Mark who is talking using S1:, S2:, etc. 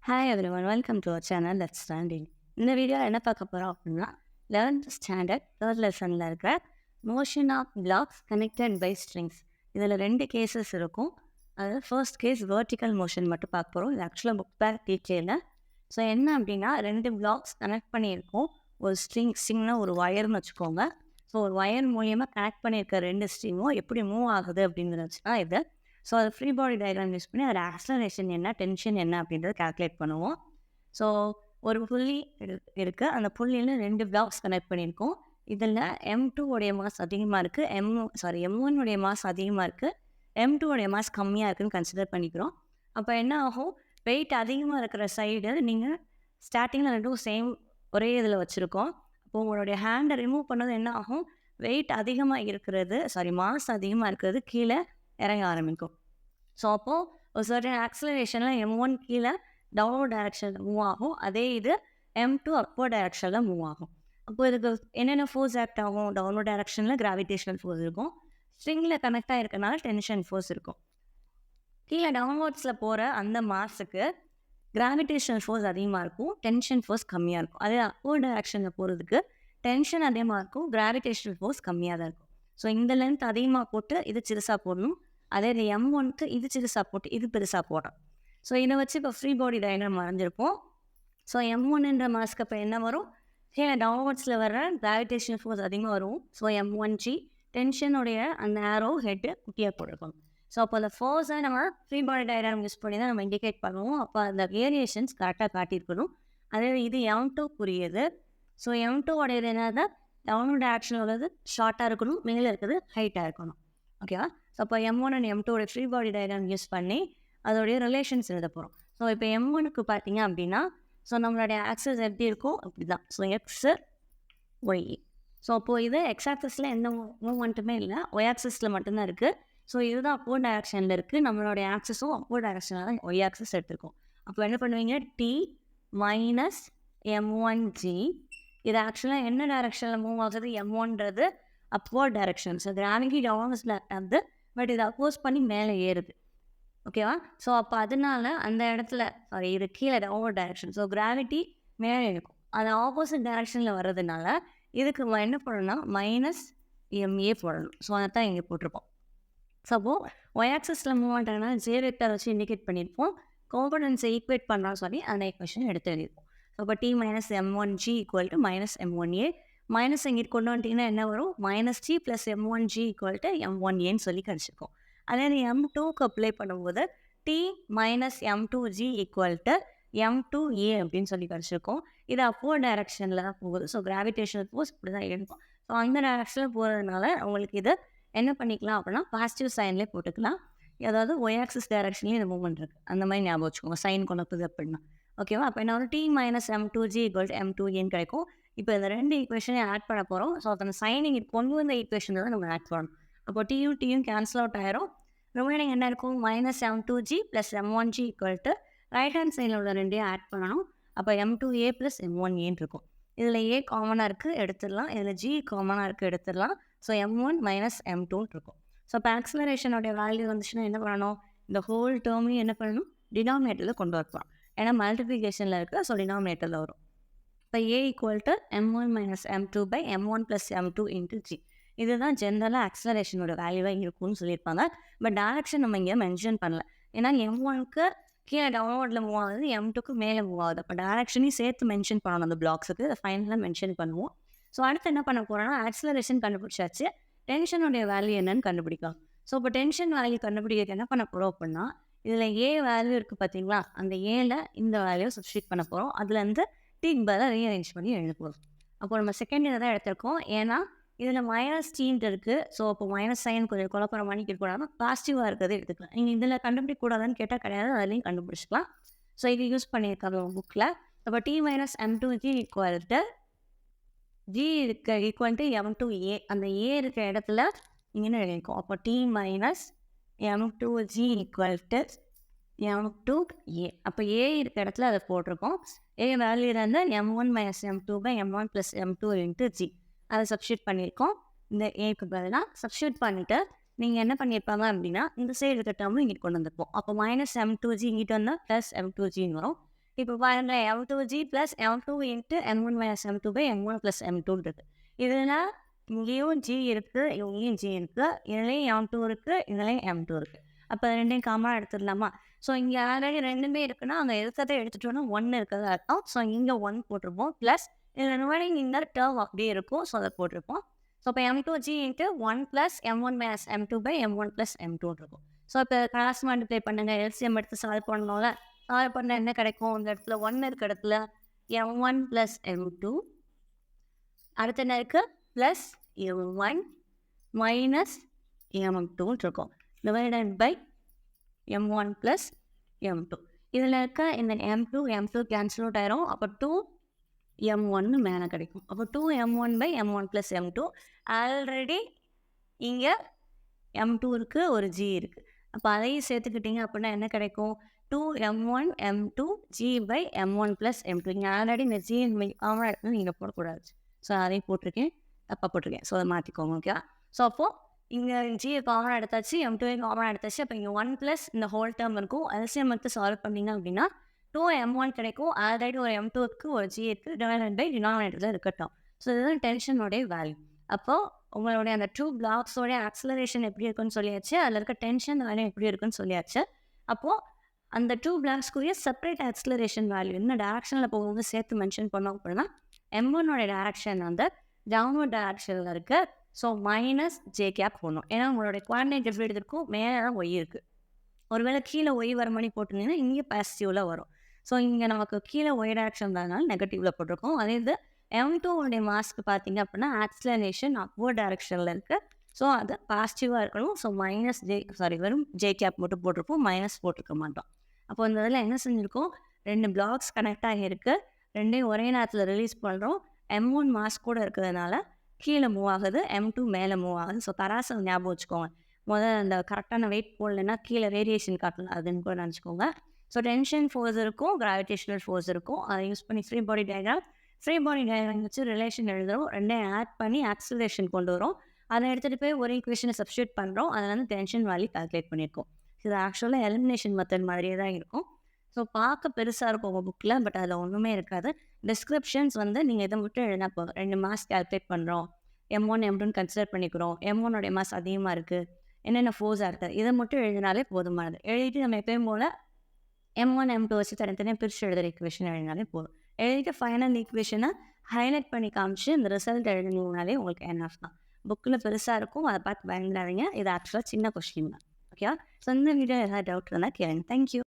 S1: Hi everyone, welcome to our channel Let's Standing. இந்த வீடியோவில் என்ன பார்க்க போகிறோம் அப்படின்னா 11th ஸ்டாண்டர்ட் தேர்ட் லெசனில் இருக்கிற motion of blocks connected by strings. இதில் 2 கேசஸ் இருக்கும். அதாவது ஃபர்ஸ்ட் கேஸ் வெர்டிக்கல் மோஷன் மட்டும் பார்க்க போகிறோம். இது ஆக்சுவலாக புக் பேக் டீச்சரில். ஸோ என்ன அப்படின்னா 2 பிளாக்ஸ் கனெக்ட் பண்ணியிருக்கோம். ஒரு ஸ்ட்ரிங்னா ஒரு ஒயர்னு வச்சுக்கோங்க. ஸோ ஒரு ஒயர் மூலியமாக கனெக்ட் பண்ணியிருக்க 2 ஸ்ட்ரிங்கும் எப்படி மூவ் ஆகுது அப்படிங்கிறத வச்சு தான் இது. ஸோ அது ஃப்ரீ பாடி டயக்ராம் யூஸ் பண்ணி அதோட ஆக்ஸலரேஷன் என்ன, டென்ஷன் என்ன அப்படின்றத கால்குலேட் பண்ணுவோம். ஸோ ஒரு புள்ளி இருக்குது. அந்த புள்ளியில் 2 பிளாக்ஸ் கனெக்ட் பண்ணியிருக்கோம். இதில் M2 உடைய மாஸ் அதிகமாக இருக்குது, M1 உடைய மாஸ் அதிகமாக இருக்குது, M2 உடைய மாஸ் கம்மியாக இருக்குதுன்னு கன்சிடர் பண்ணிக்கிறோம். அப்போ என்ன ஆகும், வெயிட் அதிகமாக இருக்கிற சைடு நீங்கள் ஸ்டார்டிங்கில் 2 சேம் ஒரே இதில் வச்சுருக்கோம். அப்போ உங்களுடைய ஹேண்டை ரிமூவ் பண்ணது என்ன ஆகும், வெயிட் அதிகமாக இருக்கிறது மாஸ் அதிகமாக இருக்கிறது கீழே இறங்க ஆரம்பிக்கும். ஸோ அப்போது ஒரு சர்டன் ஆக்ஸலரேஷனில் M1 கீழே டவுன்வர்ட் டைரக்ஷனில் மூவ் ஆகும், அதே இது M2 அப்வர்ட் டைரக்ஷனில் மூவ் ஆகும். அப்போது இதுக்கு என்னென்ன ஃபோர்ஸ் ஆக்ட் ஆகும், டவுன்வர்ட் டைரக்ஷனில் கிராவிடேஷனல் ஃபோர்ஸ் இருக்கும், ஸ்ட்ரிங்கில் கனெக்ட் ஆகிருக்கனால டென்ஷன் ஃபோர்ஸ் இருக்கும். கீழே டவுன்வர்ட்ஸில் போகிற அந்த மாஸுக்கு கிராவிடேஷனல் ஃபோர்ஸ் அதிகமாக இருக்கும், டென்ஷன் ஃபோர்ஸ் கம்மியாக இருக்கும். அதே அப்வர்ட் டைரக்ஷனில் போகிறதுக்கு டென்ஷன் அதிகமாக இருக்கும், கிராவிடேஷனல் ஃபோர்ஸ் கம்மியாக தான் இருக்கும். ஸோ இந்த லென்த் அதிகமாக போட்டு இது சிறுசாக போடணும், அதே இது M1க்கு இது சிறுசாக போட்டு இது பெருசாக போடணும். ஸோ இதை வச்சு இப்போ ஃப்ரீ பாடி டயக்ராம் வரைஞ்சிருப்போம். ஸோ M1என்ற மாஸ்க்கு இப்போ என்ன வரும், கீழே டவுன்வர்ட்ஸில் வர்ற கிராவிடேஷனல் ஃபோர்ஸ் அதிகமாக வரும். ஸோ M1G டென்ஷனுடைய அந்த ஆரோ ஹெட்டு குட்டியாக போட்டிருக்கோம். ஸோ அப்போ அந்த ஃபோர்ஸை நம்ம ஃப்ரீ பாடி டயக்ராம் யூஸ் பண்ணி தான் நம்ம இண்டிகேட் பண்ணுவோம். அப்போ அந்த வேரியேஷன்ஸ் கரெக்டாக காட்டியிருக்கணும். அதே இது M2 புரியுது. ஸோ M2 உடையது என்னது, டவுன்வர்ட் டைரக்ஷனில் உள்ளது ஷார்ட்டாக இருக்கணும், மேலே இருக்கிறது ஹைட்டாக இருக்கணும். ஓகேவா? ஸோ அப்போ M1 and M2 free body diagram use பண்ணி அதோடைய ரிலேஷன்ஸ் எழுத போகிறோம். ஸோ இப்போ M1க்கு பார்த்தீங்க அப்படின்னா, ஸோ நம்மளுடைய ஆக்சஸ் எப்படி இருக்கும் அப்படி தான். So x Y. ஸோ அப்போது இது எக்ஸ் ஆக்சஸில் எந்த மூவ்மெண்ட்டுமே இல்லை, ஒய் ஆக்சஸில் மட்டும்தான் இருக்குது. ஸோ இதுதான் அப்வர்ட் டைரக்ஷனில் இருக்குது, நம்மளுடைய ஆக்சஸும் அப்வர்ட் டைரக்ஷனில் தான் ஒய் ஆக்சஸ் எடுத்துருக்கோம். அப்போ என்ன பண்ணுவீங்க, T மைனஸ் M1G. இது ஆக்சுவலாக என்ன டைரக்ஷனில் மூவ் ஆகுது, M1ன்றது அப்வர்ட் டைரக்ஷன். ஸோ கிராவிட்டி டவுன்வர்ட்ஸில் வந்து பட் இதை அப்போஸ் பண்ணி மேலே ஏறுது. ஓகேவா? ஸோ அப்போ அதனால அந்த இடத்துல இது கீழே டவுன்வர்ட் டைரக்ஷன். ஸோ கிராவிட்டி மேலே இருக்கும், அது ஆப்போசிட் டைரக்ஷனில் வர்றதுனால இதுக்கு என்ன பண்ணணும்னா மைனஸ் MA போடணும். ஸோ அதை தான் இங்கே போட்டிருப்போம். ஸோ அப்போது ஒய் ஆக்சஸில் மூவ்மெண்ட் ஆனால் ஜே வெக்டர் வச்சு இண்டிகேட் பண்ணியிருப்போம். காம்பனன்ட்ஸை ஈக்குவேட் பண்ணுறான்னு சொல்லி அந்த ஈக்குவேஷன் எடுத்து எழுதியிருப்போம். ஸோ இப்போ T minus M1G equal to minus M1A. Minus இங்கிட்டு கொண்டு வந்துட்டிங்கன்னா என்ன வரும், minus T plus M1G equal to M1Aன்னு சொல்லி கிடச்சிருக்கோம். அதே M2க்கு அப்ளை பண்ணும்போது T minus M2G equal to M2A அப்படின்னு சொல்லி கிடச்சிருக்கோம். இது அப்வர்ட் டைரக்ஷனில் தான் போகுது. ஸோ கிராவிடேஷனல் ஃபோர்ஸ் இப்படி தான் இருக்கும். ஸோ அந்த டைரக்ஷனில் போகிறதுனால உங்களுக்கு இது என்ன பண்ணிக்கலாம் அப்படின்னா பாசிட்டிவ் சைன்லேயே போட்டுக்கலாம். அதாவது ஒய் ஆக்சிஸ் டைரக்ஷன்லேயும் இந்த மூவ்மெண்ட் இருக்குது, அந்த மாதிரி ஞாபகம் வச்சுக்கோங்க, சைன் கொண்டு அப்படின்னா. ஓகேவா? அப்போ என்ன ஒரு T minus M2G equal to M2Aன்னு கிடைக்கும். இப்போ இந்த 2 ஈக்குவேஷனையும் ஆட் பண்ண போகிறோம். ஸோ அந்த சைனிங் கொண்டு வந்த ஈக்குவேஷனை தான் நம்ம ஆட் பண்ணணும். அப்போ T கேன்சல் அவுட் ஆயிரும். ரிமைனிங் என்ன இருக்கும், minus M2G plus M1G equal to right hand சைடில் உள்ள 2ஐயும் ஆட் பண்ணணும். அப்போ M2A ப்ளஸ் M1Aன்னு இருக்கும். இதில் A காமனாக இருக்குது எடுத்துடலாம், இதில் G காமனாக இருக்குது எடுத்துடலாம். ஸோ M1 மைனஸ் M2 இருக்கும். ஸோ இப்போ ஆக்ஸலரேஷனுடைய வேல்யூ வந்துச்சுன்னா என்ன பண்ணணும், இந்த ஹோல் டேர்மையும் என்ன பண்ணணும், டினாமினேட்டரில் கொண்டு வரலாம். ஏன்னா மல்டிப்ளிகேஷனில் இருக்குது, ஸோ டினாமினேட்டரில் வரும். இப்போ A equal to M1 minus M2 by M1 plus M2 into G. இதுதான் ஜென்ரலாக ஆக்ஸலரேஷனோட வேல்யூவாக இருக்கும்னு சொல்லியிருப்பாங்க. பட் டைரக்ஷன் நம்ம இங்கே மென்ஷன் பண்ணல, ஏன்னா M1க்கு கீழே டவுன்வர்டில் மூவ் ஆகுது, M2க்கு மேலே மூவ் ஆகுது. அப்போ டைரக்ஷனையும் சேர்த்து மென்ஷன் பண்ணணும் அந்த பிளாக்ஸுக்கு. அதை ஃபைனலாக மென்ஷன் பண்ணுவோம். ஸோ அடுத்து என்ன பண்ண போகிறோம்னா, ஆக்ஸலரேஷன் கண்டுபிடிச்சாச்சு, டென்ஷனுடைய வேல்யூ என்னன்னு கண்டுபிடிக்கலாம். ஸோ இப்போ டென்ஷன் வேல்யூ கண்டுபிடிக்கிறது என்ன பண்ண போகிறோம் அப்படின்னா, இதில் A வேல்யூ இருக்குது பார்த்தீங்களா, அந்த Aல இந்த வேல்யூ சப்ஸ்டியூட் பண்ண போகிறோம். அதுலேருந்து Tக்கு பதிலாக ரீஅரேஞ்ச் பண்ணி எழுத போகிறோம். அப்போ நம்ம செகண்ட் இதை தான் எடுத்திருக்கோம், ஏன்னா இதில் மைனஸ் டீன்ட்டு இருக்குது. ஸோ அப்போ மைனஸ் சைன் கொஞ்சம் குழப்பம் பண்ணிக்க கூடாது, பாசிட்டிவாக இருக்கிறது எடுத்துக்கலாம். நீங்கள் இதில் கண்டுபிடிக்கூடாதுன்னு கேட்டால் கிடையாது, அதுலேயும் கண்டுபிடிச்சிக்கலாம். ஸோ இது யூஸ் பண்ணியிருக்காங்க புக்கில். அப்போ T minus M2G equal to G equal to M2A. அந்த A இருக்கிற இடத்துல இங்கே எழுதியிருக்கோம். அப்போ T minus M2G equal to M2A. அப்போ A இருக்கிற இடத்துல அதை போட்டிருக்கோம். A வேல்யூ இருந்து M1 minus M2 by M1 plus M2 into G. அதை சப்ஸ்டியூட் பண்ணியிருக்கோம். இந்த ஏக்கு பதிலாக சப்ஸ்டியூட் பண்ணிவிட்டு நீங்கள் என்ன பண்ணியிருப்பாங்க அப்படின்னா, இந்த சைடு இருக்க டேர்மும் இங்கிட்டு கொண்டு வந்திருப்போம். அப்போ மைனஸ் M2G இங்கிட்டு வந்தால் ப்ளஸ் M2Gன்னு வரும். இப்போ பாருங்க M2G plus M2 into M1 minus M2 by M1 plus M2 இருக்குது. இதுனா இங்கேயும் G இருக்குது, இங்கேயும் G இருக்குது, இதுலேயும் M2 இருக்குது, இதுலேயும் M2 இருக்குது. அப்போ ரெண்டையும் காமனாக எடுத்துடலாமா? ஸோ இங்கே ஆல்ரெடி ரெண்டுமே இருக்குன்னா அங்கே இருக்கிறத எடுத்துட்டோன்னா 1 இருக்கிறதா அர்த்தம். ஸோ இங்கே 1 போட்டிருப்போம் ப்ளஸ் இதில் ரிமைனிங் இந்த டேர்ம் அப்படியே இருக்கும். ஸோ அதை போட்டிருப்போம். ஸோ இப்போ M2G into 1 plus M1 minus M2 by M1 plus M2 இருக்கும். ஸோ இப்போ கிராஸ் மல்டிப்ளை பண்ணுங்கள், எல்சிஎம் எடுத்து சால்வ் பண்ணணும்ல. சால்வ் பண்ணால் என்ன கிடைக்கும்? இந்த இடத்துல 1 இருக்க இடத்துல M1 ப்ளஸ் M2 அடுத்து என்ன இருக்குது? ப்ளஸ் M1 மைனஸ் M2 இருக்கும். Divided by M1 plus M2. இதில் இருக்க இந்த M2 கேன்சல் அவுட் ஆயிரும். அப்போ 2M1 மேலே கிடைக்கும். அப்போ 2M1 by M1 plus M2. Already இங்கே M2 இருக்குது, ஒரு G இருக்குது. அப்போ அதையும் சேர்த்துக்கிட்டிங்க அப்படின்னா என்ன கிடைக்கும்? 2M1 M2 G by M1 plus M2. இங்கே ஆல்ரெடி இந்த G காமனாக இருக்குன்னு நீங்கள் போடக்கூடாது. ஸோ அதையும் போட்டிருக்கேன், தப்பாக போட்டிருக்கேன். ஸோ அதை மாற்றிக்கோங்க. ஓகேவா? ஸோ அப்போது இங்கே G காமனாக எடுத்தாச்சு, M2 காமனாக எடுத்தாச்சு. அப்போ இங்கே 1 ப்ளஸ் இந்த ஹோல் டேர்ம் இருக்கும். எல்சிஎம் எடுத்து சால்வ் பண்ணிங்க அப்படின்னா 2M1 கிடைக்கும். ஆல்ரெடி ஒரு M2 இருக்குது, ஒரு G இருக்குது, டிவைடட் பை டினாமினேட்டரில் இருக்கட்டும். ஸோ இதுதான் டென்ஷனுடைய வேல்யூ. அப்போது உங்களுடைய அந்த 2 பிளாக்ஸோடைய ஆக்சலரேஷன் எப்படி இருக்குன்னு சொல்லியாச்சு, அதில் இருக்க டென்ஷன் வேல்யூ எப்படி இருக்குன்னு சொல்லியாச்சு. அப்போது அந்த 2 பிளாக்ஸ்க்குரிய செப்பரேட் ஆக்சலரேஷன் வேல்யூ என்ன டேரக்ஷனில் போகும்போது சேர்த்து மென்ஷன் பண்ணோம் அப்படின்னா M1 டேரக்ஷன் வந்து டவுன்வர்ட் டேரக்ஷனில் இருக்குது. ஸோ மைனஸ் ஜே கேப் போடணும். ஏன்னா உங்களுடைய குவாடினேட் எப்படி எடுத்துருக்கும்? மேலே தான் ஒய் இருக்குது. ஒருவேளை கீழே ஒய் வர மாதிரி போட்டிருந்தீங்கன்னா இங்கே பாசிட்டிவில் வரும். ஸோ இங்கே நமக்கு கீழே ஒய் டேரக்ஷன் வரனால நெகட்டிவில் போட்டிருக்கோம். அதே இது M2 மாஸ்க்கு பார்த்தீங்க அப்படின்னா ஆக்சலரேஷன் அப்வர்ட் டேரக்ஷனில் இருக்குது. ஸோ அது பாசிட்டிவாக இருக்கணும். ஸோ மைனஸ் வெறும் ஜே கேப் மட்டும் போட்டிருப்போம், மைனஸ் போட்டிருக்க மாட்டோம். அப்போ இந்த இதில் என்ன செஞ்சுருக்கோம்? 2 பிளாக்ஸ் கனெக்ட் ஆகியிருக்கு, ரெண்டையும் ஒரே நேரத்தில் ரிலீஸ் பண்ணுறோம். M1 மாஸ் கூட இருக்கிறதுனால கீழே மூவ் ஆகுது, M2 மேலே மூவ் ஆகுது. ஸோ தராசை ஞாபகம் வச்சுக்கோங்க. முதல்ல அந்த கரெக்டான வெயிட் போடலைன்னா கீழே ரேடியேஷன் காட்டலாம், அதுன்னு கூட நினச்சிக்கோங்க. ஸோ டென்ஷன் ஃபோர்ஸ் இருக்கும், கிராவிடேஷனல் ஃபோர்ஸ் இருக்கும். அதை யூஸ் பண்ணி ஃப்ரீ பாடி டயக்ராம் வச்சு ரிலேஷன் எழுதுகிறோம். ரெண்டையும் ஆட் பண்ணி ஆக்சலரேஷன் கொண்டு வரும். அதை எடுத்துகிட்டு போய் ஒரு ஈக்குவேஷனை சப்ஸ்டியூட் பண்ணுறோம். அதில் வந்து டென்ஷன் வேல்யூ கால்குலேட் பண்ணியிருக்கோம். இது ஆக்சுவலாக எலிமினேஷன் மெத்தட் மாதிரியே தான் இருக்கும். ஸோ பார்க்க பெருசாக இருக்கும் உங்கள் புக்கில், பட் அதில் ஒன்றுமே இருக்காது. டிஸ்கிரிப்ஷன்ஸ் வந்து நீங்கள் இதை மட்டும் எழுதினா போதும். 2 மாஸ் கால்குலேட் பண்ணுறோம், M1 M2 கன்சிடர் பண்ணிக்கிறோம், M1 மாஸ் அதிகமாக இருக்குது, என்னென்ன ஃபோர்ஸாக இருக்குது, இதை மட்டும் எழுதினாலே போதுமானது. எழுதிட்டு நம்ம எப்பயும் போல் M1 M2 வச்சு தனித்தனியாக பிரித்து எழுதுகிற ஈக்குவேஷன் எழுதினாலே போதும். எழுதிட்டு ஃபைனல் ஈக்குவேஷனை ஹைலைட் பண்ணி காமிச்சு இந்த ரிசல்ட் எழுதினீங்கனாலே உங்களுக்கு என்எஃப் தான். புக்கில் பெருசாக இருக்கும், அதை பார்த்து பயந்துடாதீங்க. இது ஆக்சுவலாக சின்ன கொஸ்டின் தான். ஓகேவா? ஸோ இந்த வீடியோ ஏதாவது டவுட் இருந்தால் கேளுங்க. தேங்க்யூ.